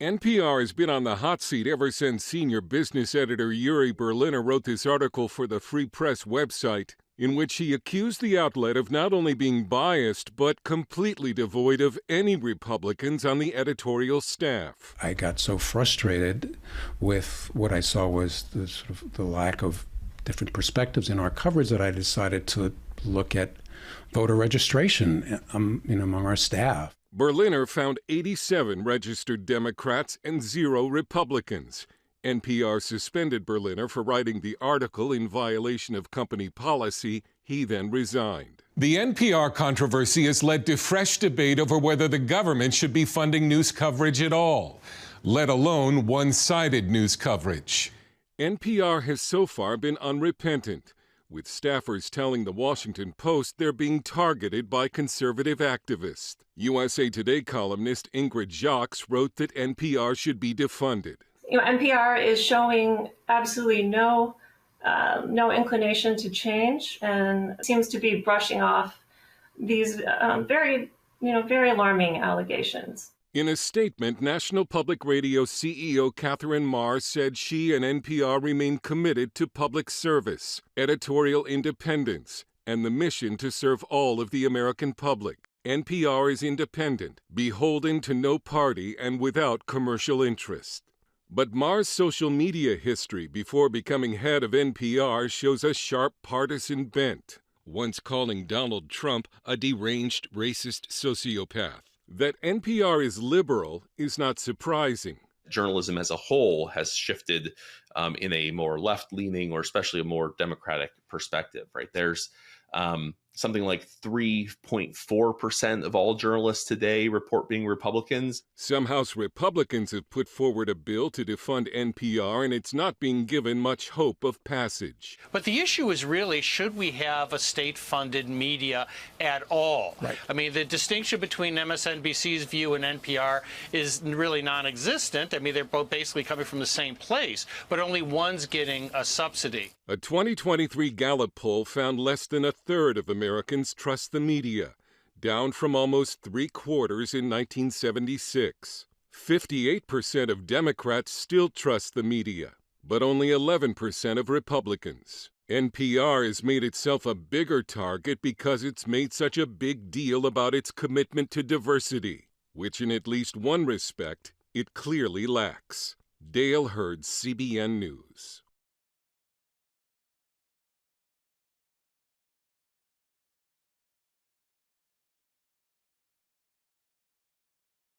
NPR has been on the hot seat ever since senior business editor Uri Berliner wrote this article for the Free Press website, in which he accused the outlet of not only being biased, but completely devoid of any Republicans on the editorial staff. I got so frustrated with what I saw was the lack of different perspectives in our coverage that I decided to look at voter registration among our staff. Berliner found 87 registered Democrats and 0 Republicans. NPR suspended Berliner for writing the article in violation of company policy. He then resigned. The NPR controversy has led to fresh debate over whether the government should be funding news coverage at all, let alone one-sided news coverage. NPR has so far been unrepentant, with staffers telling the Washington Post they're being targeted by conservative activists. USA Today columnist Ingrid Jacques wrote that NPR should be defunded. NPR is showing absolutely no inclination to change and seems to be brushing off these very alarming allegations. In a statement, National Public Radio CEO Catherine Marr said she and NPR remain committed to public service, editorial independence, and the mission to serve all of the American public. NPR is independent, beholden to no party, and without commercial interest. But Marr's social media history before becoming head of NPR shows a sharp partisan bent, once calling Donald Trump a deranged racist sociopath. That NPR is liberal is not surprising. Journalism as a whole has shifted in a more left-leaning or especially a more democratic perspective, right? There's something like 3.4% of all journalists today report being Republicans. Some House Republicans have put forward a bill to defund NPR, and it's not being given much hope of passage. But the issue is really, should we have a state-funded media at all? Right. I mean, the distinction between MSNBC's view and NPR is really non-existent. I mean, they're both basically coming from the same place, but only one's getting a subsidy. A 2023 Gallup poll found less than a third of Americans trust the media, down from almost 3/4 in 1976. 58% of Democrats still trust the media, but only 11% of Republicans. NPR has made itself a bigger target because it's made such a big deal about its commitment to diversity, which in at least one respect it clearly lacks. Dale Hurd, CBN News.